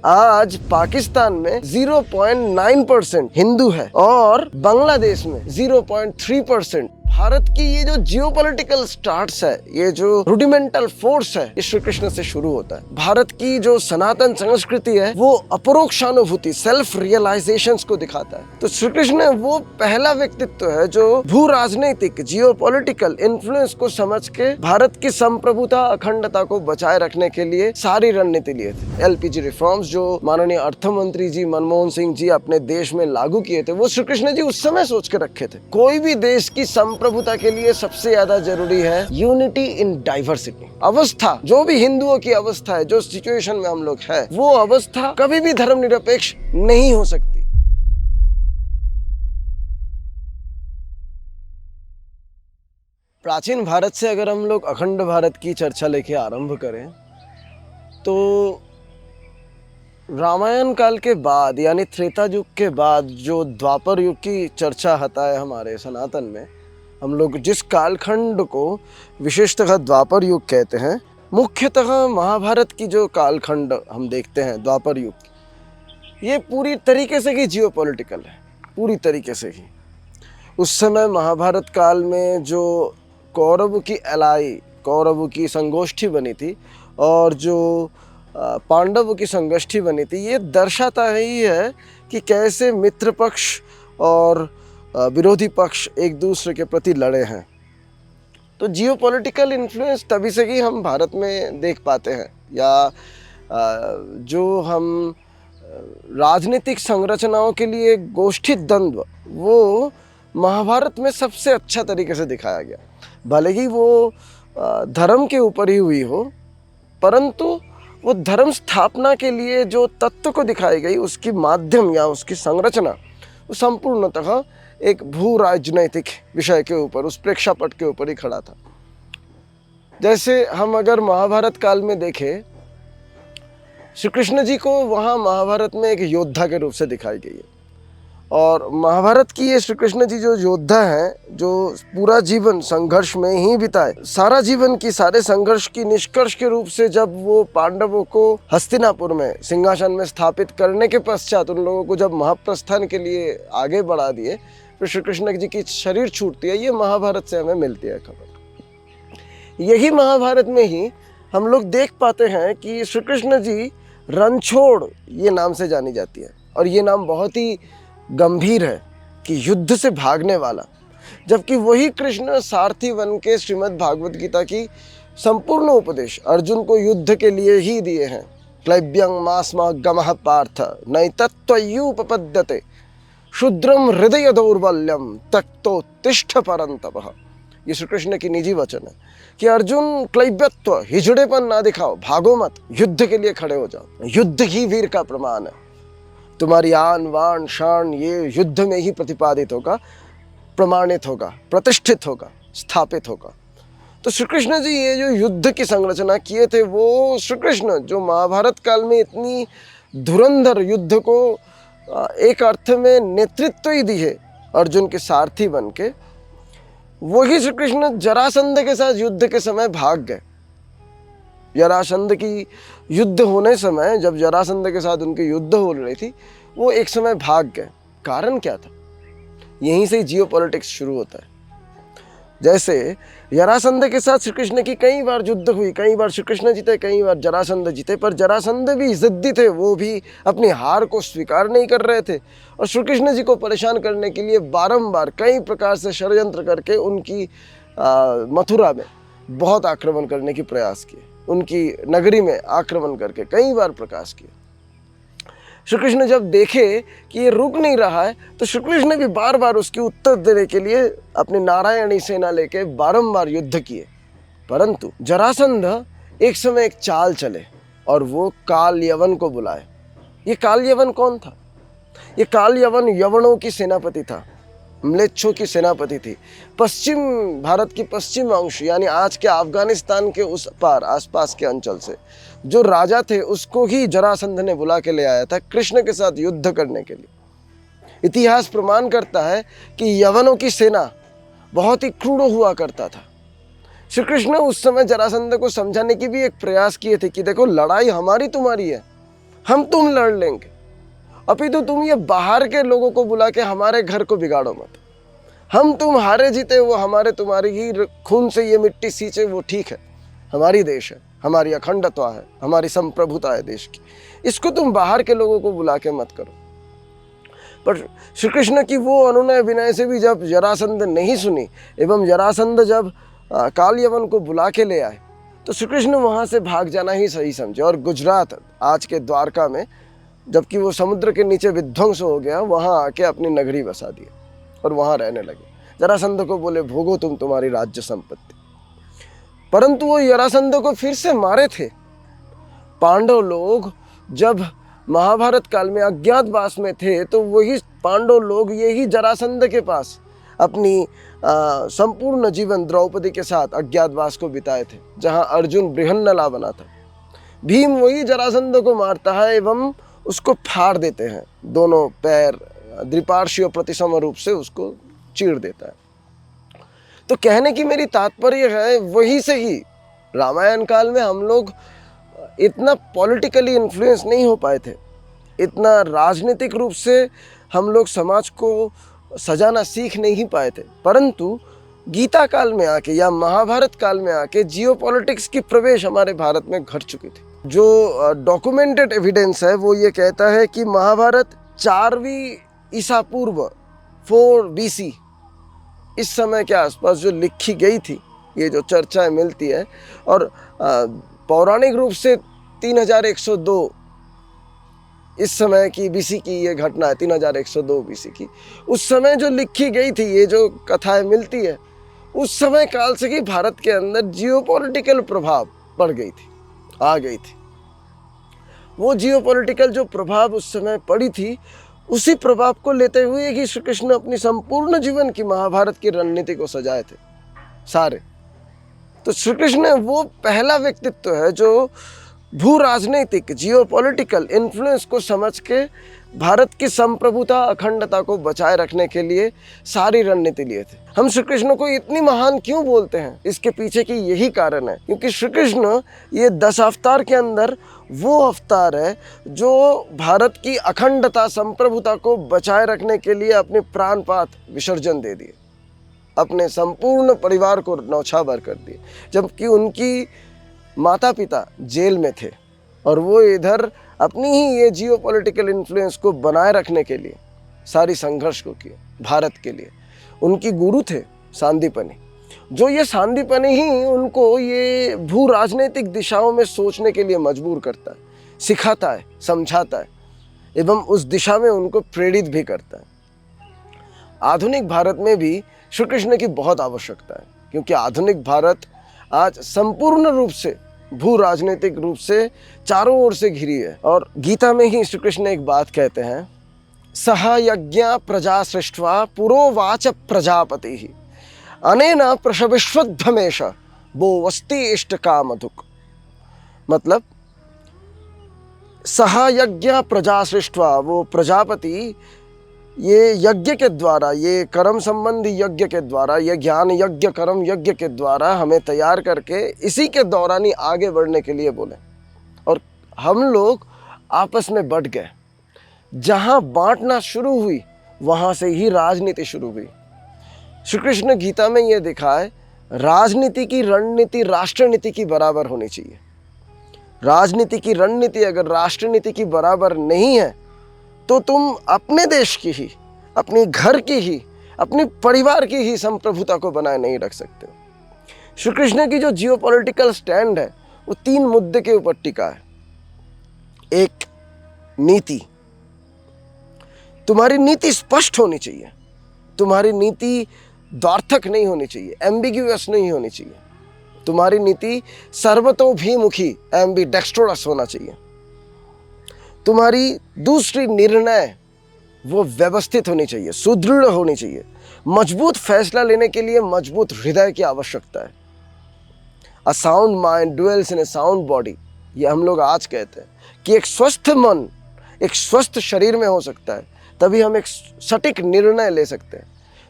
आज पाकिस्तान में 0.9% हिंदू है और बांग्लादेश में 0.3%। भारत की ये जो जियोपॉलिटिकल स्टार्ट्स है, ये जो रुडिमेंटल फोर्स है, ये श्री कृष्ण से शुरू होता है। भारत की जो सनातन संस्कृति है वो अपरोक्षानुभूति, सेल्फ रियलाइजेशंस को दिखाता है। तो श्री कृष्ण वो पहला व्यक्तित्व है जो भू राजनीतिक जियोपॉलिटिकल इन्फ्लुएंस को समझ के भारत की संप्रभुता, अखंडता को बचाए रखने के लिए सारी रणनीति लिए थे। एलपीजी रिफॉर्म्स जो माननीय अर्थ मंत्री जी मनमोहन सिंह जी अपने देश में लागू किए थे, वो श्री कृष्ण जी उस समय सोच के रखे थे। कोई भी देश की संप्रभुता के लिए सबसे ज्यादा जरूरी है यूनिटी इन डाइवर्सिटी। अवस्था, जो भी हिंदुओं की अवस्था है, जो सिचुएशन में हम लोग है, वो अवस्था कभी भी धर्मनिरपेक्ष नहीं हो सकती। प्राचीन भारत से अगर हम लोग अखंड भारत की चर्चा लेके आरंभ करें तो रामायण काल के बाद यानी त्रेता युग के बाद जो द्वापर युग की चर्चा आता है हमारे सनातन में, हम लोग जिस कालखंड को विशेषतः द्वापर युग कहते हैं, मुख्यतः महाभारत की जो कालखंड हम देखते हैं द्वापर युग, ये पूरी तरीके से ही जियोपॉलिटिकल है, पूरी तरीके से ही। उस समय महाभारत काल में जो कौरव की एलाई, कौरव की संगोष्ठी बनी थी और जो पांडवों की संगोष्ठी बनी थी, ये दर्शाता ही है कि कैसे मित्र पक्ष और विरोधी पक्ष एक दूसरे के प्रति लड़े हैं। तो जियोपॉलिटिकल इन्फ्लुएंस तभी से ही हम भारत में देख पाते हैं, या जो हम राजनीतिक संरचनाओं के लिए गोष्ठी द्वंद्व, वो महाभारत में सबसे अच्छा तरीके से दिखाया गया। भले ही वो धर्म के ऊपर ही हुई हो, परंतु वो धर्म स्थापना के लिए जो तत्व को दिखाई गई, उसकी माध्यम या उसकी संरचना, वो संपूर्णतः एक भू राजनैतिक विषय के ऊपर, उस प्रेक्षापट के ऊपर ही खड़ा था। जैसे हम अगर महाभारत काल में देखें, श्री कृष्ण जी को वहाँ महाभारत में एक योद्धा के रूप से दिखाई गई है। और महाभारत की ये श्री कृष्ण जी जो योद्धा हैं, जो पूरा जीवन संघर्ष में ही बिताए, सारा जीवन की सारे संघर्ष की निष्कर्ष के रूप से जब वो पांडवों को हस्तिनापुर में सिंहासन में स्थापित करने के पश्चात उन लोगों को जब महाप्रस्थान के लिए आगे बढ़ा दिए, फिर श्री कृष्ण जी की शरीर छूटती है, ये महाभारत से हमें मिलती है खबर। यही महाभारत में ही हम लोग देख पाते हैं कि श्री कृष्ण जी रणछोड़ ये नाम से जानी जाती है, और ये नाम बहुत ही गंभीर है कि युद्ध से भागने वाला, जबकि वही कृष्ण सारथी बन के श्रीमद् भागवत गीता की संपूर्ण उपदेश अर्जुन को युद्ध के लिए ही दिए हैं। क्लैब्यं मास्मा गमः पार्थ नैतत्त्वयुपपद्यते क्षुद्रम हृदय दौर्बल्यम तक्तो तिष्ठ परंतपः। ये श्री कृष्ण की निजी वचन है कि अर्जुन, क्लैब्यत्व, हिजड़ेपन ना दिखाओ, भागो मत, युद्ध के लिए खड़े हो जाओ। युद्ध ही वीर का प्रमाण है। तुम्हारी आन वान शान ये युद्ध में ही प्रतिपादित होगा, प्रमाणित होगा, प्रतिष्ठित होगा, स्थापित होगा। तो श्री कृष्ण जी ये जो युद्ध की संरचना किए थे, वो श्री कृष्ण जो महाभारत काल में इतनी धुरंधर युद्ध को एक अर्थ में नेतृत्व ही दी है अर्जुन के सारथी बन के, वही श्री कृष्ण जरासंध के साथ युद्ध के समय भाग गए। जरासंध की युद्ध होने समय, जब जरासंध के साथ उनकी युद्ध हो रही थी, वो एक समय भाग गए। कारण क्या था? यहीं से जियोपॉलिटिक्स शुरू होता है। जैसे जरासंध के साथ श्री कृष्ण की कई बार युद्ध हुई, कई बार श्री कृष्ण जीते, कई बार जरासंध जीते, पर जरासंध भी जिद्दी थे, वो भी अपनी हार को स्वीकार नहीं कर रहे थे और श्री कृष्ण जी को परेशान करने के लिए बारंबार कई प्रकार से षड्यंत्र करके उनकी मथुरा में बहुत आक्रमण करने की प्रयास किए, उनकी नगरी में आक्रमण करके कई बार प्रयास किए। श्री कृष्ण जब देखे कि ये रुक नहीं रहा है, तो श्री कृष्ण भी बार बार उसकी उत्तर देने के लिए अपनी नारायणी सेना लेके बारंबार युद्ध किए। परंतु जरासंध एक समय एक चाल चले और वो काल यवन को बुलाए। ये काल यवन कौन था? ये काल यवन यवनों की सेनापति था, म्लेच्छों की सेनापति थी। पश्चिम भारत की पश्चिम अंश यानी आज के अफगानिस्तान के उस पार आसपास के अंचल से जो राजा थे, उसको ही जरासंध ने बुला के ले आया था कृष्ण के साथ युद्ध करने के लिए। इतिहास प्रमाण करता है कि यवनों की सेना बहुत ही क्रूर हुआ करता था। श्री कृष्ण उस समय जरासंध को समझाने की भी एक प्रयास किए थे कि देखो, लड़ाई हमारी तुम्हारी है, हम तुम लड़ लेंगे, अपितु तुम ये बाहर के लोगों को बुला के हमारे घर को बिगाड़ो मत। हम तुम हारे जीते वो हमारे तुम्हारी ही खून से ये मिट्टी सींचे वो ठीक है, हमारी देश है, हमारी अखंडता है, हमारी संप्रभुता है देश की, इसको तुम बाहर के लोगों को बुला के मत करो। पर श्री कृष्ण की वो अनुनय विनय से भी जब जरासंध नहीं सुनी एवं जरासंध जब काल यवन को बुला के ले आए तो श्री कृष्ण वहाँ से भाग जाना ही सही समझे और गुजरात आज के द्वारका में, जबकि वो समुद्र के नीचे विध्वंस हो गया, वहाँ आके अपनी नगरी बसा दी और वहाँ रहने लगे। जरासंध को बोले भोगो तुम तुम्हारी राज्य संपत्ति, परंतु वो जरासंध को फिर से मारे थे। पांडव लोग जब महाभारत काल में अज्ञातवास में थे तो वही पांडव लोग यही जरासंध के पास अपनी संपूर्ण जीवन द्रौपदी के साथ अज्ञातवास को बिताए थे, जहां अर्जुन बृहन्नला बना था। भीम वही जरासंध को मारता है एवं उसको फाड़ देते हैं, दोनों पैर द्विपार्श्व प्रतिसम रूप से उसको चीर देता है। तो कहने की मेरी तात्पर्य है, वही से ही रामायण काल में हम लोग इतना पॉलिटिकली इन्फ्लुएंस नहीं हो पाए थे, इतना राजनीतिक रूप से हम लोग समाज को सजाना सीख नहीं पाए थे, परंतु गीता काल में आके या महाभारत काल में आके जियोपॉलिटिक्स की प्रवेश हमारे भारत में घट चुकी थी। जो डॉक्यूमेंटेड एविडेंस है वो ये कहता है कि महाभारत 4वीं ईसा पूर्व 4 BC इस समय के आसपास जो लिखी गई थी, ये जो चर्चाएं मिलती है, और पौराणिक रूप से 3102 इस समय की BC की ये घटना है, 3102 BC की। उस समय जो लिखी गई थी, ये जो कथाएं मिलती है, उस समय काल से ही भारत के अंदर जियोपॉलिटिकल प्रभाव पड़ गई थी, आ गई थी। वो जियोपॉलिटिकल जो प्रभाव उस समय पड़ी थी, उसी प्रभाव को लेते हुए ही श्री कृष्ण अपनी संपूर्ण जीवन की महाभारत की रणनीति को सजाए थे सारे। तो श्री कृष्ण वो पहला व्यक्तित्व है जो भू राजनीतिक जियोपॉलिटिकल इन्फ्लुएंस को समझ के भारत की संप्रभुता अखंडता को बचाए रखने के लिए सारी रणनीति लिए थे। हम श्री कृष्ण को इतनी महान क्यों बोलते हैं, इसके पीछे की यही कारण है, क्योंकि श्री कृष्ण ये 10 अवतार के अंदर वो अवतार है जो भारत की अखंडता संप्रभुता को बचाए रखने के लिए अपने प्राणपात विसर्जन दे दिए, अपने संपूर्ण परिवार को न्यौछावर कर दिए, जबकि उनकी माता पिता जेल में थे और वो इधर अपनी ही ये जियोपॉलिटिकल इन्फ्लुएंस को बनाए रखने के लिए सारी संघर्ष को किए भारत के लिए। उनकी गुरु थे सांदीपनि, जो ये सांदीपनि ही उनको ये भू राजनीतिक दिशाओं में सोचने के लिए मजबूर करता है, सिखाता है, समझाता है एवं उस दिशा में उनको प्रेरित भी करता है। आधुनिक भारत में भी श्री कृष्ण की बहुत आवश्यकता है, क्योंकि आधुनिक भारत आज संपूर्ण रूप से भू राजनीतिक रूप से चारों ओर से घिरी है। और गीता में ही श्री कृष्ण एक बात कहते हैं, सह यज्ञ प्रजा सृष्ट्वा पुरोवाच प्रजापति ही अनेन प्रशविश्वध्वमेश वो वस्ति इष्ट कामधुक। मतलब सह यज्ञ प्रजा सृष्ट्वा, वो प्रजापति ये यज्ञ के द्वारा, ये कर्म संबंधी यज्ञ के द्वारा, ये ज्ञान यज्ञ कर्म यज्ञ के द्वारा हमें तैयार करके इसी के दौरान ही आगे बढ़ने के लिए बोले। और हम लोग आपस में बट गए, जहाँ बांटना शुरू हुई वहाँ से ही राजनीति शुरू हुई। श्री कृष्ण गीता में ये दिखाए, राजनीति की रणनीति राष्ट्रनीति की बराबर होनी चाहिए। राजनीति की रणनीति अगर राष्ट्रनीति की बराबर नहीं है तो तुम अपने देश की ही, अपनी घर की ही, अपने परिवार की ही संप्रभुता को बनाए नहीं रख सकते। श्री कृष्ण की जो जियोपॉलिटिकल स्टैंड है वो 3 मुद्दे के ऊपर टिका है। एक, नीति। तुम्हारी नीति स्पष्ट होनी चाहिए, तुम्हारी नीति द्वार्थक नहीं होनी चाहिए, एम्बिग्यूअस नहीं होनी चाहिए। तुम्हारी नीति सर्वतोभिमुखी एम्बिडेक्स्ट्रोरस होना चाहिए। तुम्हारी दूसरी निर्णय वो व्यवस्थित होनी चाहिए, सुदृढ़ होनी चाहिए। मजबूत फैसला लेने के लिए मजबूत हृदय की आवश्यकता है। A sound mind dwells in A sound body, ये हम लोग आज कहते हैं कि एक स्वस्थ मन एक स्वस्थ शरीर में हो सकता है, तभी हम एक सटीक निर्णय ले सकते हैं।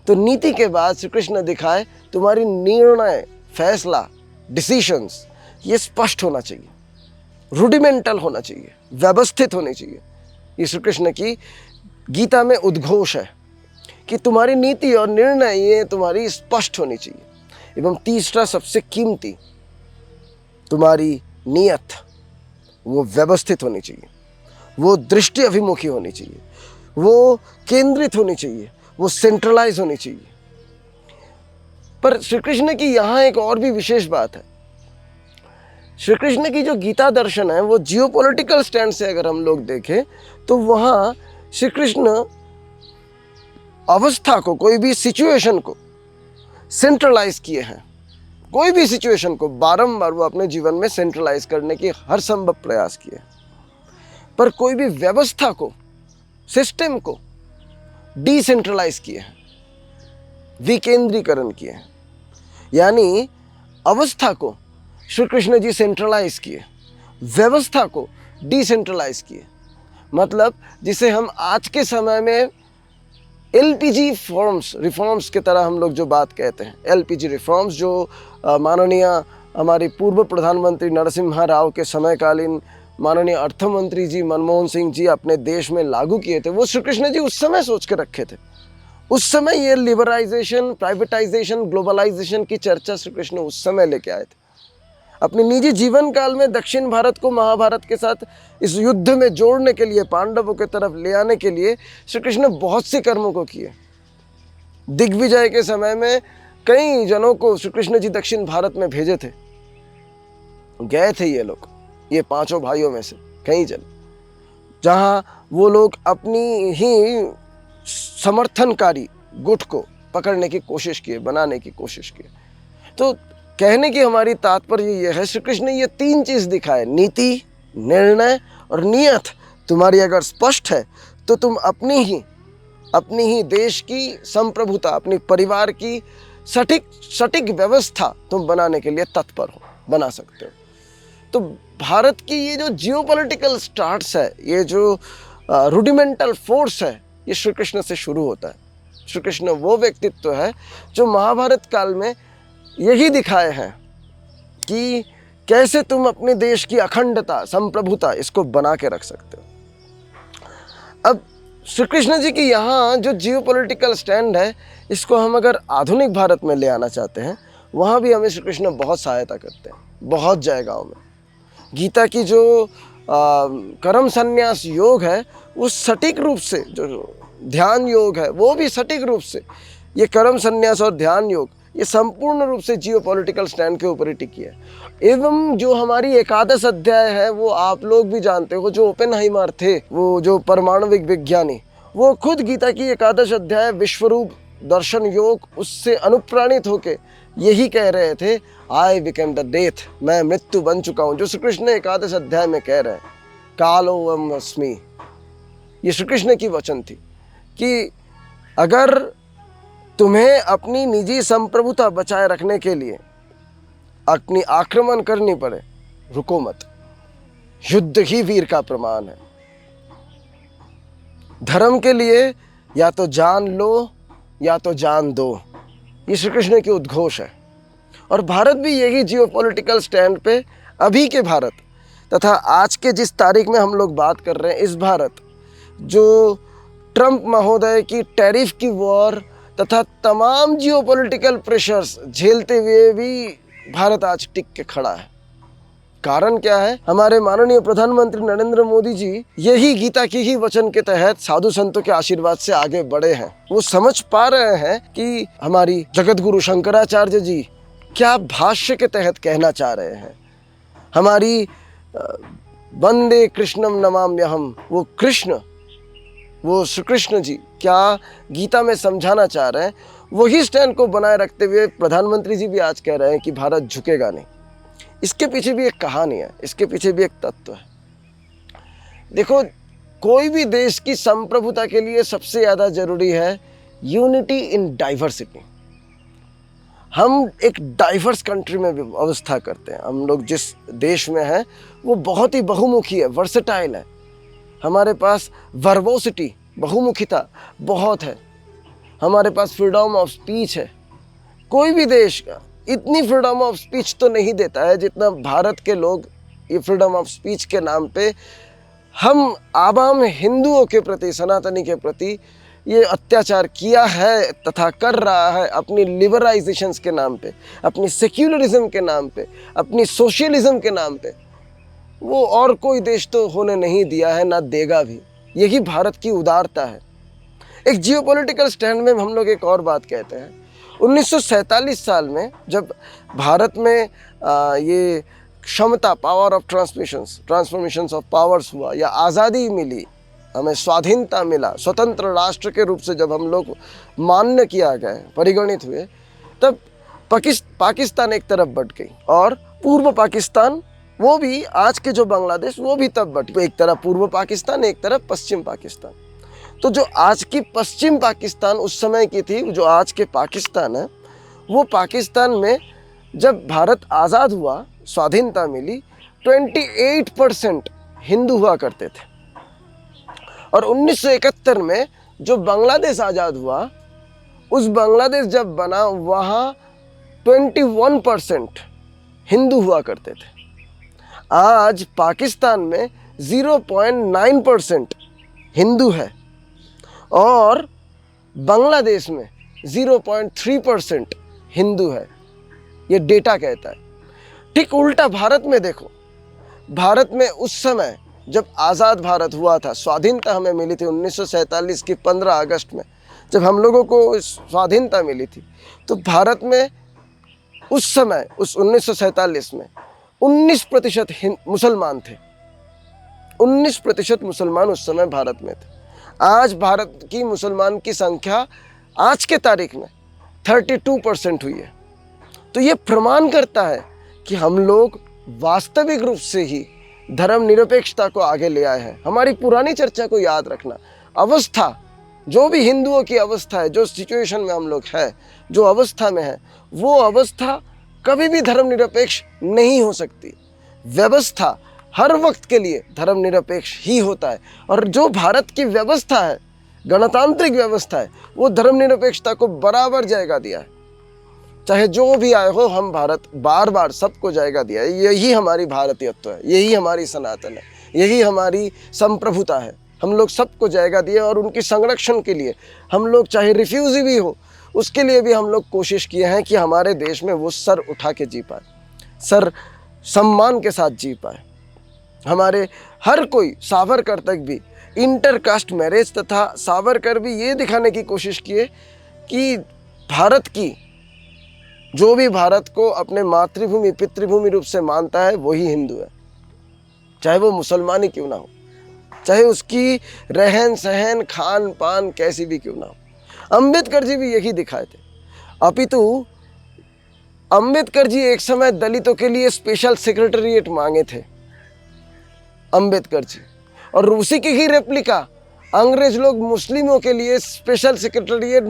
तो नीति के बाद श्री कृष्ण दिखाए, तुम्हारी निर्णय, फैसला, डिसीशंस ये स्पष्ट होना चाहिए, रुडिमेंटल होना चाहिए। व्यवस्थित होनी चाहिए। ये श्री कृष्ण की गीता में उद्घोष है कि तुम्हारी नीति और निर्णय ये तुम्हारी स्पष्ट होनी चाहिए। एवं तीसरा सबसे कीमती, तुम्हारी नियत वो व्यवस्थित होनी चाहिए, वो दृष्टि अभिमुखी होनी चाहिए, वो केंद्रित होनी चाहिए, वो सेंट्रलाइज होनी चाहिए। पर श्री कृष्ण की यहाँ एक और भी विशेष बात है। श्री कृष्ण की जो गीता दर्शन है वो जियोपॉलिटिकल स्टैंड से अगर हम लोग देखें तो वहाँ श्री कृष्ण अवस्था को, कोई भी सिचुएशन को सेंट्रलाइज किए हैं। कोई भी सिचुएशन को बारंबार वो अपने जीवन में सेंट्रलाइज करने की हर संभव प्रयास किए। पर कोई भी व्यवस्था को, सिस्टम को डिसेंट्रलाइज किए हैं, विकेंद्रीकरण किए हैं। यानी अवस्था को श्री कृष्ण जी सेंट्रलाइज किए, व्यवस्था को डिसेंट्रलाइज किए। मतलब जिसे हम आज के समय में एलपीजी रिफॉर्म्स की तरह हम लोग जो बात कहते हैं, एलपीजी रिफॉर्म्स जो माननीय हमारी पूर्व प्रधानमंत्री नरसिम्हा राव के समयकालीन माननीय अर्थ मंत्री जी मनमोहन सिंह जी अपने देश में लागू किए थे, वो श्री कृष्ण जी उस समय सोच के रखे थे। उस समय ये लिबराइजेशन, प्राइवेटाइजेशन, ग्लोबलाइजेशन की चर्चा श्री कृष्ण उस समय लेके आए थे। अपने निजी जीवन काल में दक्षिण भारत को महाभारत के साथ इस युद्ध में जोड़ने के लिए, पांडवों की तरफ ले आने के लिए श्री कृष्ण बहुत से कर्मों को किए। दिग्विजय के समय में कई जनों को श्री कृष्ण जी दक्षिण भारत में भेजे थे। गए थे ये लोग, ये पांचों भाइयों में से कई जन, जहां वो लोग अपनी ही समर्थनकारी गुट को पकड़ने की कोशिश किए, बनाने की कोशिश किए। तो कहने की हमारी तात्पर्य ये है, श्री कृष्ण ने ये तीन चीज दिखाए, नीति, निर्णय और नियत तुम्हारी अगर स्पष्ट है तो तुम अपनी ही देश की संप्रभुता, अपनी परिवार की सटीक व्यवस्था तुम बनाने के लिए तत्पर हो, बना सकते हो। तो भारत की ये जो जियोपॉलिटिकल स्टार्ट्स है, ये जो रूडिमेंटल फोर्स है, ये श्री कृष्ण से शुरू होता है। श्री कृष्ण वो व्यक्तित्व है जो महाभारत काल में यही दिखाए हैं कि कैसे तुम अपने देश की अखंडता, संप्रभुता इसको बना के रख सकते हो। अब श्री कृष्ण जी की यहाँ जो जियोपॉलिटिकल स्टैंड है, इसको हम अगर आधुनिक भारत में ले आना चाहते हैं, वहाँ भी हमें श्री कृष्ण बहुत सहायता करते हैं, बहुत जगहों में। गीता की जो कर्म संन्यास योग है, वो सटीक रूप से, जो ध्यान योग है वो भी सटीक रूप से, ये कर्म संन्यास और ध्यान योग ये संपूर्ण रूप से जियोपॉलिटिकल स्टैंड के ऊपर ही टिकी है। एवं जो हमारी एकादश अध्याय है, वो आप लोग भी जानते हो, जो ओपेनहाइमर थे, वो जो परमाणविक विज्ञानी, वो खुद गीता की एकादश अध्याय विश्वरूप दर्शन योग उससे अनुप्राणित होके यही कह रहे थे, आई बिकेम द डेथ, मैं मृत्यु बन चुका हूँ। जो श्री कृष्ण एकादश अध्याय में कह रहे हैं, कालोऽहम् अस्मि, ये श्री कृष्ण की वचन थी कि अगर तुम्हें अपनी निजी संप्रभुता बचाए रखने के लिए अपनी आक्रमण करनी पड़े, रुको मत, युद्ध ही वीर का प्रमाण है। धर्म के लिए या तो जान लो या तो जान दो, ये श्री कृष्ण की उद्घोष है। और भारत भी यही जियोपॉलिटिकल स्टैंड पे, अभी के भारत तथा आज के जिस तारीख में हम लोग बात कर रहे हैं, इस भारत जो ट्रंप महोदय की टैरिफ की वॉर तथा तमाम जियोपॉलिटिकल प्रेशर्स झेलते हुए भी भारत आज टिक के खड़ा है। कारण क्या है? हमारे माननीय प्रधानमंत्री नरेंद्र मोदी जी यही गीता की ही वचन के तहत साधु संतों के आशीर्वाद से आगे बढ़े हैं। वो समझ पा रहे हैं कि हमारी जगत गुरु शंकराचार्य जी क्या भाष्य के तहत कहना चाह रहे हैं। हमारी वंदे कृष्णम नमाम्यहम, वो कृष्ण, वो श्री कृष्ण जी क्या गीता में समझाना चाह रहे हैं, वही स्टैंड को बनाए रखते हुए प्रधानमंत्री जी भी आज कह रहे हैं कि भारत झुकेगा नहीं। इसके पीछे भी एक कहानी है, इसके पीछे भी एक तत्व है। देखो, कोई भी देश की संप्रभुता के लिए सबसे ज़्यादा जरूरी है यूनिटी इन डाइवर्सिटी। हम एक डाइवर्स कंट्री में व्यवस्था करते हैं। हम लोग जिस देश में हैं वो बहुत ही बहुमुखी है, वर्सेटाइल है। हमारे पास वर्बोसिटी, बहुमुखिता बहुत है। हमारे पास फ्रीडम ऑफ स्पीच है। कोई भी देश का इतनी फ्रीडम ऑफ स्पीच तो नहीं देता है जितना भारत के लोग ये फ्रीडम ऑफ स्पीच के नाम पे हम आवाम हिंदुओं के प्रति, सनातनी के प्रति ये अत्याचार किया है तथा कर रहा है अपनी लिबरलाइजेशंस के नाम पे, अपनी सेक्युलरिज्म के नाम पे, अपनी सोशलिज्म के नाम पे, वो और कोई देश तो होने नहीं दिया है, ना देगा भी। यही भारत की उदारता है। एक जियोपॉलिटिकल स्टैंड में हम लोग एक और बात कहते हैं। 1947 साल में जब भारत में ये क्षमता, power of transformations of powers हुआ, या आज़ादी मिली, हमें स्वाधीनता मिला, स्वतंत्र राष्ट्र के रूप से जब हम लोग मान्य किया गए, परिगणित हुए, तब पाकिस्तान एक तरफ बट गई और पूर्व पाकिस्तान, वो भी आज के जो बांग्लादेश, वो भी तब बट गई। एक तरफ पूर्व पाकिस्तान, एक तरफ पश्चिम पाकिस्तान। तो जो आज की पश्चिम पाकिस्तान उस समय की थी, जो आज के पाकिस्तान है, वो पाकिस्तान में जब भारत आज़ाद हुआ, स्वाधीनता मिली, 28% हिंदू हुआ करते थे। और 1971 में जो बांग्लादेश आज़ाद हुआ, उस बांग्लादेश जब बना, वहाँ 21% हिंदू हुआ करते थे। आज पाकिस्तान में 0.9% हिंदू है और बांग्लादेश में 0.3% हिंदू है, ये डेटा कहता है। ठीक उल्टा भारत में देखो, भारत में उस समय जब आज़ाद भारत हुआ था, स्वाधीनता हमें मिली थी 1947 की 15 अगस्त में, जब हम लोगों को स्वाधीनता मिली थी, तो भारत में उस समय, उस 1947 में 19% मुसलमान थे। 19% मुसलमान उस समय भारत में थे। आज भारत की मुसलमान की संख्या आज के तारीख में 32% हुई है। तो ये प्रमाण करता है कि हम लोग वास्तविक रूप से ही धर्मनिरपेक्षता को आगे ले आए हैं। हमारी पुरानी चर्चा को याद रखना, अवस्था, जो भी हिंदुओं की अवस्था है, जो सिचुएशन में हम लोग हैं, जो अवस्था में है, वो अवस्था कभी भी धर्मनिरपेक्ष नहीं हो सकती। व्यवस्था हर वक्त के लिए धर्मनिरपेक्ष ही होता है, और जो भारत की व्यवस्था है, गणतांत्रिक व्यवस्था है, वो धर्मनिरपेक्षता को बराबर जायगा दिया है। चाहे जो भी आए हो, हम भारत बार बार सबको जायगा दिया है। यही हमारी भारतीयत्व है, यही हमारी सनातन है, यही हमारी संप्रभुता है। हम लोग सबको जायगा दिए और उनकी संरक्षण के लिए हम लोग, चाहे रिफ्यूजी भी हो, उसके लिए भी हम लोग कोशिश किए हैं कि हमारे देश में वो सर उठा के जी पाए, सर सम्मान के साथ जी पाए। हमारे हर कोई, सावरकर तक भी इंटरकास्ट मैरिज, तथा सावरकर भी ये दिखाने की कोशिश किए कि भारत की, जो भी भारत को अपने मातृभूमि, पितृभूमि रूप से मानता है, वही हिंदू है, चाहे वो मुसलमान ही क्यों ना हो, चाहे उसकी रहन सहन, खान पान कैसी भी क्यों ना हो। अंबेडकर जी भी यही दिखाए थे। अपितु अंबेडकर जी एक समय दलितों के लिए स्पेशल सेक्रेटेरिएट मांगे थे, अंबेडकर जी, और उसी की ही रेप्लिका अंग्रेज लोग मुस्लिमों के लिए स्पेशल सेक्रेटेरिएट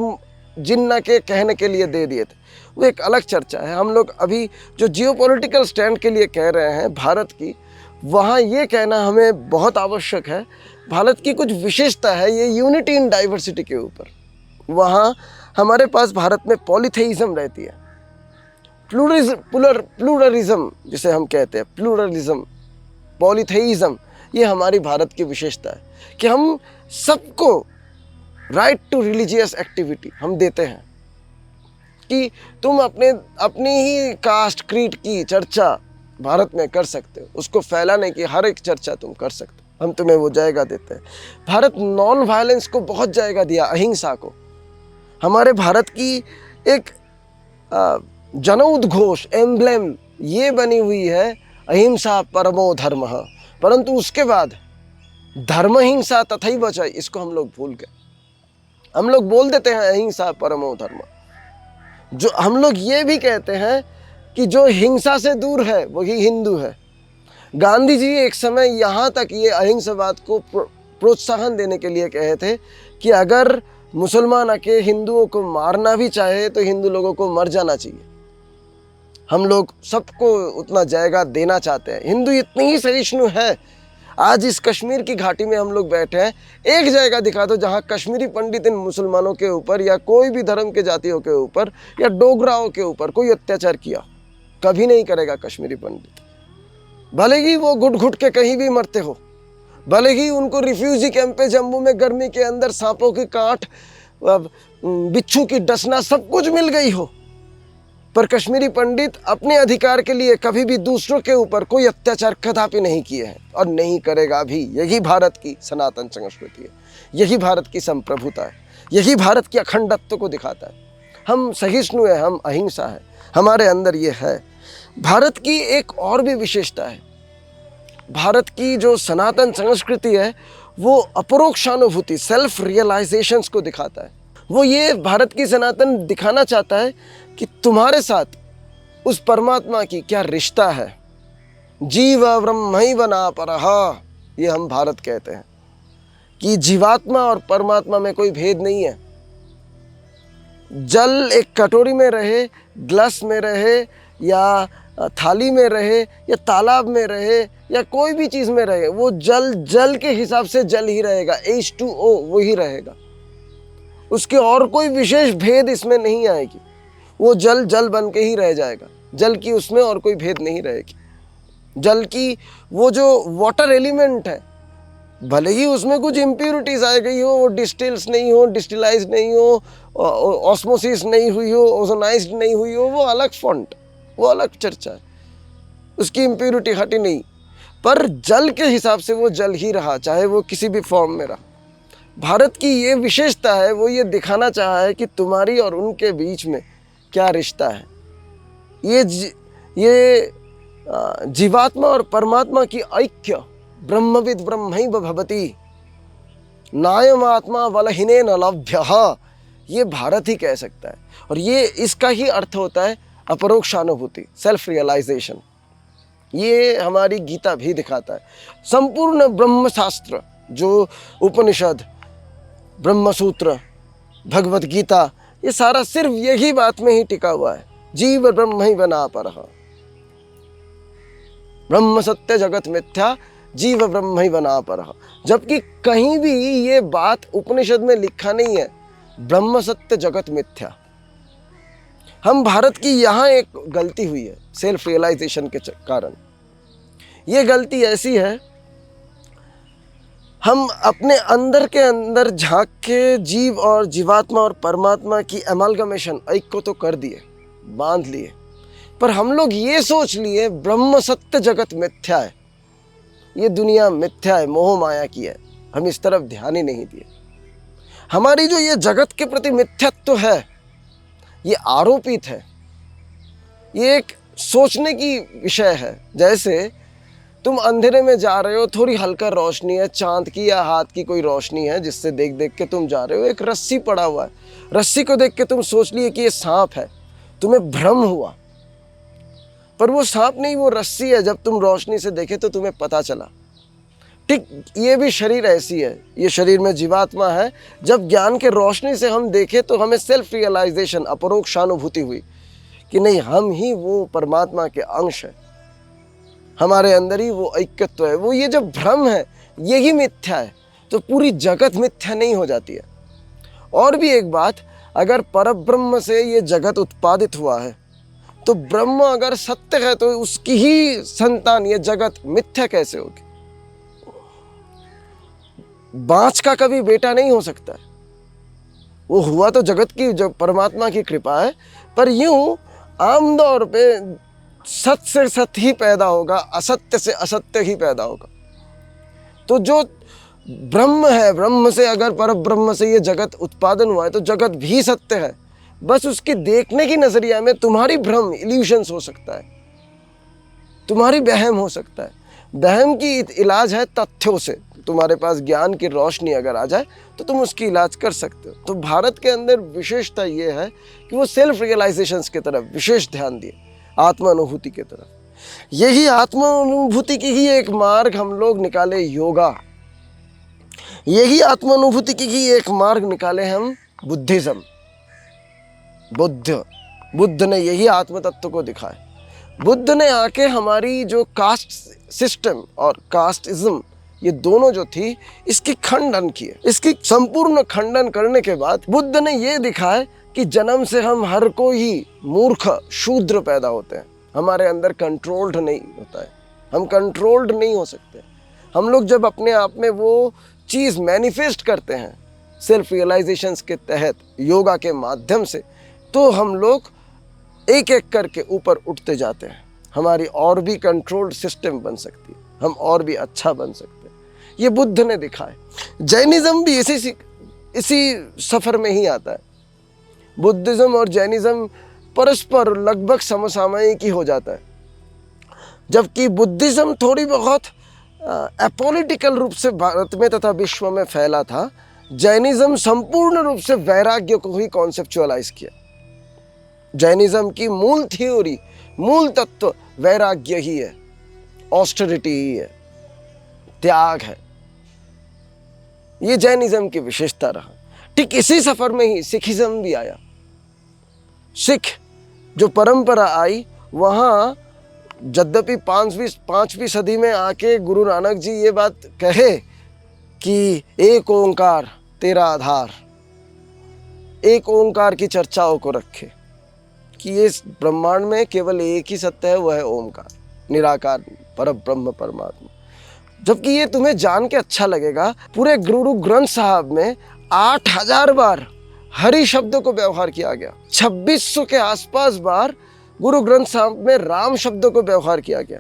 जिन्ना के कहने के लिए दे दिए थे। वो एक अलग चर्चा है। हम लोग अभी जो जियोपॉलिटिकल स्टैंड के लिए कह रहे हैं भारत की, वहाँ ये कहना हमें बहुत आवश्यक है, भारत की कुछ विशेषता है, ये यूनिटी इन डाइवर्सिटी के ऊपर। वहाँ हमारे पास भारत में पॉलीथेइज्म रहती है, प्लूरलिज्म जिसे हम कहते हैं, प्लूरलिज्म, पॉलीथेइज्म, ये हमारी भारत की विशेषता है कि हम सबको राइट टू रिलीजियस एक्टिविटी हम देते हैं, कि तुम अपनी ही कास्ट क्रीड की चर्चा भारत में कर सकते हो, उसको फैलाने की हर एक चर्चा तुम कर सकते हो, हम तुम्हें वो जायगा देते हैं। भारत नॉन वायलेंस को बहुत जायगा दिया, अहिंसा को। हमारे भारत की एक जनोद्घोष, एम्ब्लेम ये बनी हुई है, अहिंसा परमो धर्मः, परंतु उसके बाद धर्म हिंसा तथैव च, इसको हम लोग भूल गए। हम लोग बोल देते हैं अहिंसा परमो धर्म, जो हम लोग ये भी कहते हैं कि जो हिंसा से दूर है वही हिंदू है। गांधी जी एक समय यहाँ तक ये अहिंसावाद को प्रोत्साहन देने के लिए कहे थे कि अगर मुसलमान आके हिंदुओं को मारना भी चाहे तो हिंदू लोगों को मर जाना चाहिए। हम लोग सबको उतना जायगा देना चाहते हैं। हिंदू इतनी ही सहिष्णु है। आज इस कश्मीर की घाटी में हम लोग बैठे हैं, एक जगह दिखा दो जहाँ कश्मीरी पंडित इन मुसलमानों के ऊपर या कोई भी धर्म के जातियों के ऊपर या डोगराओं के ऊपर कोई अत्याचार किया, कभी नहीं करेगा कश्मीरी पंडित। भले ही वो घुट घुट के कहीं भी मरते हो, भले ही उनको रिफ्यूजी कैंप पे जम्मू में गर्मी के अंदर सांपों की काट, बिच्छू की डसना सब कुछ मिल गई हो, पर कश्मीरी पंडित अपने अधिकार के लिए कभी भी दूसरों के ऊपर कोई अत्याचार कदापि नहीं किए हैं और नहीं करेगा भी। यही भारत की सनातन संस्कृति है, यही भारत की संप्रभुता है, यही भारत की अखंडत्व को दिखाता है। हम सहिष्णु हैं, हम अहिंसा है, हमारे अंदर ये है। भारत की एक और भी विशेषता है, भारत की जो सनातन संस्कृति है वो अपरोक्षानुभूति, सेल्फ रियलाइजेशंस को दिखाता है। वो ये भारत की सनातन दिखाना चाहता है कि तुम्हारे साथ उस परमात्मा की क्या रिश्ता है। जीव ब्रह्मैव नापरः, ये हम भारत कहते हैं कि जीवात्मा और परमात्मा में कोई भेद नहीं है। जल एक कटोरी में रहे, ग्लास में रहे, या थाली में रहे, या तालाब में रहे, या कोई भी चीज़ में रहे, वो जल जल के हिसाब से जल ही रहेगा, H2O वही रहेगा। उसके और कोई विशेष भेद इसमें नहीं आएगी, वो जल जल बन के ही रह जाएगा। जल की उसमें और कोई भेद नहीं रहेगी। जल की वो जो वाटर एलिमेंट है, भले ही उसमें कुछ इम्प्योरिटीज आ गई हो, वो डिस्टिल्स नहीं हो, डिस्टिलाइज नहीं हो, ऑस्मोसिस नहीं हुई हो, ओजोनाइज्ड नहीं हुई हो, वो अलग फॉन्ट, वो अलग चर्चा है, उसकी इम्प्योरिटी हटी नहीं, पर जल के हिसाब से वो जल ही रहा, चाहे वो किसी भी फॉर्म में रहा। भारत की ये विशेषता है, वो ये दिखाना चाहा है कि तुम्हारी और उनके बीच में क्या रिश्ता है। ये जीवात्मा और परमात्मा की ऐक्य, ब्रह्मविद ब्रह्मैव भवति नायम आत्मा वलहीनेन लभ्यः, ये भारत ही कह सकता है। और ये इसका ही अर्थ होता है अपरोक्षानुभूति, सेल्फ रियलाइजेशन। ये हमारी गीता भी दिखाता है। संपूर्ण ब्रह्म शास्त्र, जो उपनिषद, ब्रह्मसूत्र, भगवत गीता, ये सारा सिर्फ यही बात में ही टिका हुआ है, जीव ब्रह्मैव नापरः, ब्रह्म सत्य जगत मिथ्या, जीव ब्रह्मैव नापरः। जबकि कहीं भी ये बात उपनिषद में लिखा नहीं है, ब्रह्म सत्य जगत मिथ्या। हम भारत की यहाँ एक गलती हुई है सेल्फ रियलाइजेशन के कारण। ये गलती ऐसी है, हम अपने अंदर के अंदर झांक के जीव और जीवात्मा और परमात्मा की एमालगमेशन, ऐक्य को तो कर दिए, बांध लिए, पर हम लोग ये सोच लिए ब्रह्म सत्य जगत मिथ्या है, ये दुनिया मिथ्या है, मोह माया की है। हम इस तरफ ध्यान ही नहीं दिए। हमारी जो ये जगत के प्रति मिथ्यात्व है, ये आरोपित है, ये एक सोचने की विषय है। जैसे तुम अंधेरे में जा रहे हो, थोड़ी हल्का रोशनी है, चांद की या हाथ की कोई रोशनी है, जिससे देख देख के तुम जा रहे हो। एक रस्सी पड़ा हुआ है, रस्सी को देख के तुम सोच लिए कि ये सांप है, तुम्हें भ्रम हुआ, पर वो सांप नहीं, वो रस्सी है। जब तुम रोशनी से देखे तो तुम्हें पता चला। ठीक ये भी शरीर ऐसी है, ये शरीर में जीवात्मा है। जब ज्ञान के रोशनी से हम देखे तो हमें सेल्फ रियलाइजेशन, अपरोक्षानुभूति हुई कि नहीं, हम ही वो परमात्मा के अंश है, हमारे अंदर ही वो ऐक्यत्व है। वो ये जो भ्रम है, यही मिथ्या है, तो पूरी जगत मिथ्या नहीं हो जाती है। और भी एक बात, अगर परब्रह्म से ये जगत उत्पादित हुआ है, तो ब्रह्म अगर सत्य है तो उसकी ही संतान ये जगत मिथ्या कैसे होगी? बाँच का कभी बेटा नहीं हो सकता है। वो हुआ तो जगत की, जो परमात्मा की कृपा है, पर यूं आमतौर पे सत्य से सत्य ही पैदा होगा, असत्य से असत्य ही पैदा होगा। तो जो ब्रह्म है, ब्रह्म से अगर पर ब्रह्म से ये जगत उत्पादन हुआ है, तो जगत भी सत्य है। बस उसकी देखने की नजरिया में तुम्हारी भ्रम, इल्यूशंस हो सकता है, तुम्हारी वहम हो सकता है। वहम की इलाज है तथ्यों से। तुम्हारे पास ज्ञान की रोशनी अगर आ जाए तो तुम उसकी इलाज कर सकते हो। तो भारत के अंदर विशेषता ये है कि वो सेल्फ रियलाइजेशंस की तरफ विशेष ध्यान दिए, आत्मानुभूति की तरफ। यही आत्मानुभूति की ही एक मार्ग हम लोग निकाले, योगा। यही आत्मानुभूति की ही एक मार्ग निकाले हम, बुद्धिज्म। बुद्ध ने यही आत्म तत्व को दिखाया। बुद्ध ने आके हमारी जो कास्ट सिस्टम और कास्टिज्म, ये दोनों जो थी, इसकी खंडन किए। इसकी संपूर्ण खंडन करने के बाद बुद्ध ने ये दिखाया कि जन्म से हम हर कोई ही मूर्ख, शूद्र पैदा होते हैं। हमारे अंदर कंट्रोल्ड नहीं होता है, हम कंट्रोल्ड नहीं हो सकते। हम लोग जब अपने आप में वो चीज़ मैनिफेस्ट करते हैं सेल्फ रियलाइजेशंस के तहत योगा के माध्यम से, तो हम लोग एक एक करके ऊपर उठते जाते हैं। हमारी और भी कंट्रोल्ड सिस्टम बन सकती है, हम और भी अच्छा बन सकते हैं। ये बुद्ध ने दिखाया। जैनिज़्म भी इसी सफ़र में ही आता है। बुद्धिज़्म और जैनिज़्म परस्पर लगभग समसामयिक ही हो जाता है, जबकि बुद्धिज़्म थोड़ी बहुत अपॉलिटिकल रूप से भारत में तथा विश्व में फैला था। जैनिज़्म संपूर्ण रूप से वैराग्य को ही कॉन्सेप्चुअलाइज किया। जैनिज़्म की मूल थ्योरी, मूल तत्व वैराग्य ही है, ऑस्टेरिटी ही है, त्याग है। ये जैनिज़्म की विशेषता रहा। ठीक इसी सफर में ही सिखिज़्म भी आया। सिख जो परंपरा आई, वहाँ यद्यपि पाँचवीं सदी में आके गुरु नानक जी ये बात कहे कि एक ओंकार तेरा आधार, एक ओंकार की चर्चाओं को रखे कि ये ब्रह्मांड में केवल एक ही सत्य है, वह है ओंकार, निराकार परब्रह्म परमात्मा। जबकि ये तुम्हें जान के अच्छा लगेगा, पूरे गुरु ग्रंथ साहब में 8000 बार हरि शब्द को व्यवहार किया गया। 2600 के आसपास बार गुरु ग्रंथ साहब में राम शब्द को व्यवहार किया गया।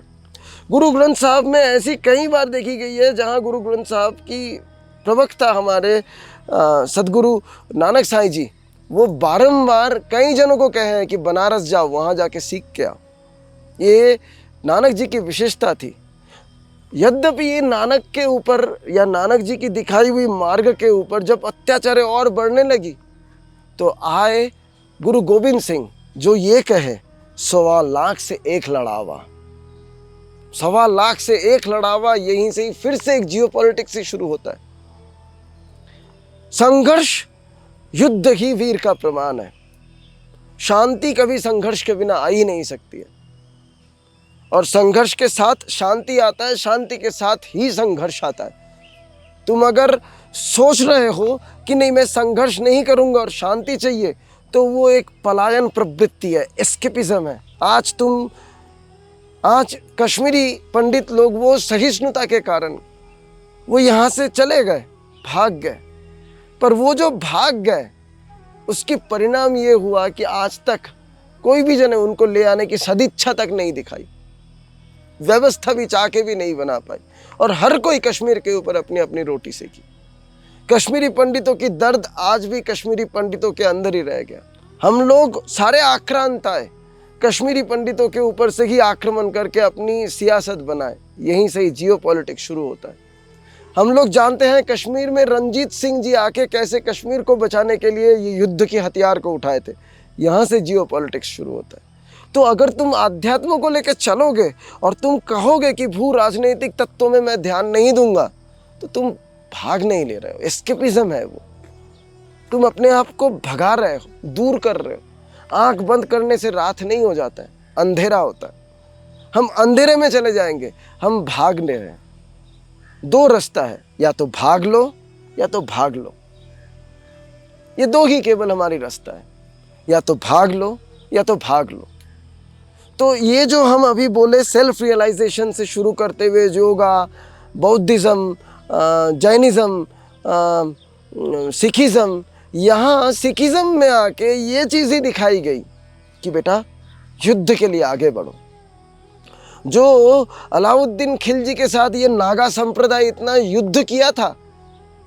गुरु ग्रंथ साहब में ऐसी कई बार देखी गई है जहाँ गुरु ग्रंथ साहब की प्रवक्ता हमारे सदगुरु नानक साईं जी, वो बारंबार कई जनों को कहे हैं कि बनारस जाओ, वहाँ जाके सीख के आओ। ये नानक जी की विशेषता थी। यद्यपि ये नानक के ऊपर या नानक जी की दिखाई हुई मार्ग के ऊपर जब अत्याचार और बढ़ने लगी, तो आए गुरु गोविंद सिंह जो ये कहे 1.25 लाख से एक लड़ावा, 1.25 लाख से एक लड़ावा। यहीं से ही फिर से एक जियोपॉलिटिक्स ही शुरू होता है। संघर्ष युद्ध ही वीर का प्रमाण है। शांति कभी संघर्ष के बिना आ ही नहीं सकती है, और संघर्ष के साथ शांति आता है, शांति के साथ ही संघर्ष आता है। तुम अगर सोच रहे हो कि नहीं मैं संघर्ष नहीं करूंगा और शांति चाहिए, तो वो एक पलायन प्रवृत्ति है, एस्केपिज्म है। आज कश्मीरी पंडित लोग वो सहिष्णुता के कारण वो यहाँ से चले गए, भाग गए, पर वो जो भाग गए उसके परिणाम ये हुआ कि आज तक कोई भी जने उनको ले आने की सदिच्छा तक नहीं दिखाई, व्यवस्था भी चाह के भी नहीं बना पाई, और हर कोई कश्मीर के ऊपर अपनी अपनी रोटी सेकी। कश्मीरी पंडितों की दर्द आज भी कश्मीरी पंडितों के अंदर ही रह गया। हम लोग सारे आक्रांत आए, कश्मीरी पंडितों के ऊपर से ही आक्रमण करके अपनी सियासत बनाए। यहीं से ही जियोपॉलिटिक्स शुरू होता है। हम लोग जानते हैं कश्मीर में रंजीत सिंह जी आके कैसे कश्मीर को बचाने के लिए ये युद्ध के हथियार को उठाए थे। यहाँ से जियोपॉलिटिक्स शुरू होता है। तो अगर तुम आध्यात्म को लेकर चलोगे और तुम कहोगे कि भू राजनीतिक तत्वों में मैं ध्यान नहीं दूंगा, तो तुम भाग नहीं ले रहे हो, एस्केपिज्म है वो। तुम अपने आप को भगा रहे हो, दूर कर रहे हो। आंख बंद करने से रात नहीं हो जाता है, अंधेरा होता है। हम अंधेरे में चले जाएंगे, हम भागने रहे हैं। 2 रास्ता है, या तो भाग लो या तो भाग लो। ये 2 ही केवल हमारी रास्ता है, या तो भाग लो या तो भाग लो। तो ये जो हम अभी बोले सेल्फ रियलाइजेशन से शुरू करते हुए योगा, बौद्धिज़्म, जैनिज़्म, सिखिज़्म, यहाँ सिखिज़्म में आके ये चीज़ ही दिखाई गई कि बेटा युद्ध के लिए आगे बढ़ो। जो अलाउद्दीन खिलजी के साथ ये नागा संप्रदाय इतना युद्ध किया था,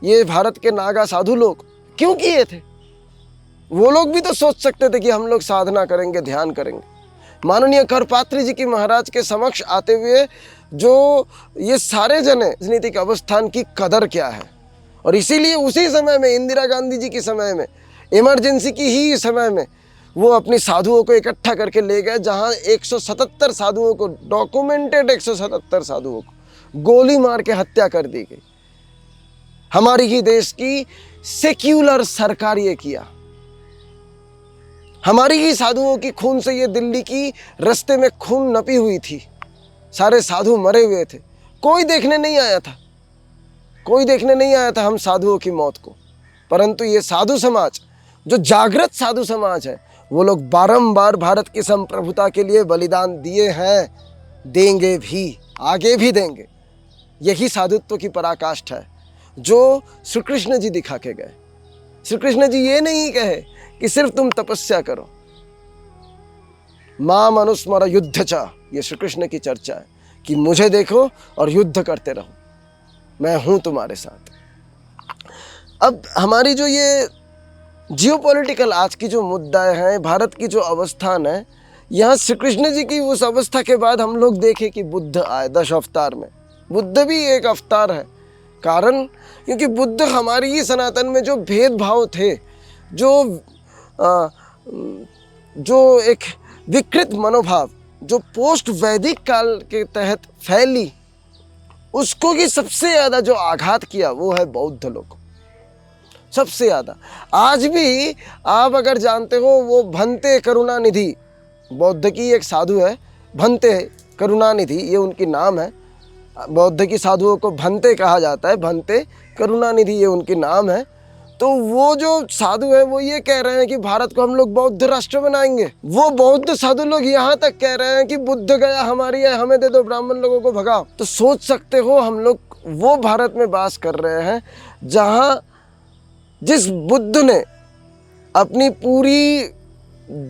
ये भारत के नागा साधु लोग क्यों किए थे? वो लोग भी तो सोच सकते थे कि हम लोग साधना करेंगे, ध्यान करेंगे। माननीय करपात्री जी की महाराज के समक्ष आते हुए जो ये सारे जने राजनीतिक अवस्थान की कदर क्या है, और इसीलिए उसी समय में इंदिरा गांधी जी के समय में, इमरजेंसी की ही समय में, वो अपनी साधुओं को इकट्ठा करके ले गए, जहां 177 साधुओं को, डॉक्यूमेंटेड 177 साधुओं को गोली मार के हत्या कर दी गई। हमारी ही देश की सेक्युलर सरकार ये किया। हमारी ही साधुओं की खून से ये दिल्ली की रास्ते में खून नपी हुई थी। सारे साधु मरे हुए थे, कोई देखने नहीं आया था, कोई देखने नहीं आया था हम साधुओं की मौत को। परंतु ये साधु समाज, जो जागृत साधु समाज है, वो लोग बारंबार भारत की संप्रभुता के लिए बलिदान दिए हैं, देंगे भी, आगे भी देंगे। यही साधुत्व की पराकाष्ठा है जो श्री कृष्ण जी दिखा के गए। श्री कृष्ण जी ये नहीं कहे कि सिर्फ तुम तपस्या करो, माम अनुस्मर युद्ध चा, ये श्री कृष्ण की चर्चा है कि मुझे देखो और युद्ध करते रहो, मैं हूं तुम्हारे साथ। अब हमारी जो ये जियोपॉलिटिकल आज की जो मुद्दाएं हैं, भारत की जो अवस्थान है, यहाँ श्री कृष्ण जी की उस अवस्था के बाद हम लोग देखें कि बुद्ध आए 10 अवतार में। बुद्ध भी एक अवतार है, कारण क्योंकि बुद्ध हमारी ही सनातन में जो भेदभाव थे, जो एक विकृत मनोभाव जो पोस्ट वैदिक काल के तहत फैली, उसको की सबसे ज़्यादा जो आघात किया वो है बौद्ध लोग, सबसे ज़्यादा। आज भी आप अगर जानते हो, वो भंते करुणानिधि, बौद्ध की एक साधु है भंते करुणानिधि, ये उनकी नाम है। बौद्ध की साधुओं को भंते कहा जाता है, भंते करुणानिधि ये उनकी नाम है। तो वो जो साधु है वो ये कह रहे हैं कि भारत को हम लोग बौद्ध राष्ट्र बनाएंगे। वो बौद्ध साधु लोग यहाँ तक कह रहे हैं कि बुद्ध गया हमारी है, हमें दे दो, ब्राह्मण लोगों को भगाओ। तो सोच सकते हो हम लोग वो भारत में वास कर रहे हैं जहाँ जिस बुद्ध ने अपनी पूरी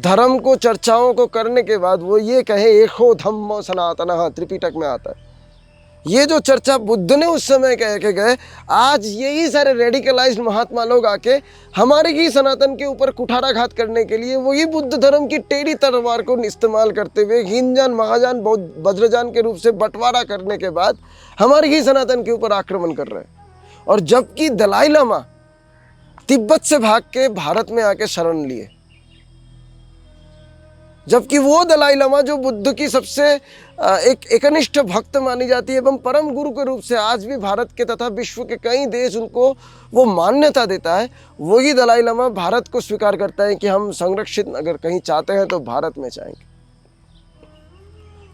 धर्म को चर्चाओं को करने के बाद वो ये कहे एको धम्मो सनातनः, त्रिपिटक में आता है। ये जो चर्चा बुद्ध ने उस समय कह के गए, आज यही सारे रेडिकलाइज्ड महात्मा लोग आके हमारे ही सनातन के ऊपर कुठाराघात करने के लिए वही बुद्ध धर्म की टेढ़ी तलवार को इस्तेमाल करते हुए हीनजान महाजान वज्रजान के रूप से बंटवारा करने के बाद हमारे ही सनातन के ऊपर आक्रमण कर रहे हैं। और जबकि दलाई लामा तिब्बत से भाग के भारत में आके शरण लिए, जबकि वो दलाई लामा जो बुद्ध की सबसे एक एकनिष्ठ भक्त मानी जाती है एवं परम गुरु के रूप से आज भी भारत के तथा विश्व के कई देश उनको वो मान्यता देता है, वही दलाई लामा भारत को स्वीकार करता है कि हम संरक्षित अगर कहीं चाहते हैं तो भारत में चाहेंगे।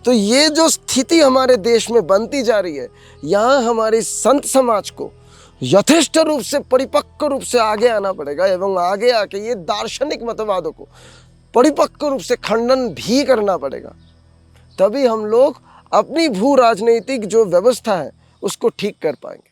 तो ये जो स्थिति हमारे देश में बनती जा रही है, यहाँ हमारी संत समाज को यथेष्ट रूप से परिपक्व रूप से आगे आना पड़ेगा एवं आगे आके ये दार्शनिक मतवादों को परिपक्व रूप से खंडन भी करना पड़ेगा। तभी हम लोग अपनी भू राजनीतिक जो व्यवस्था है उसको ठीक कर पाएंगे।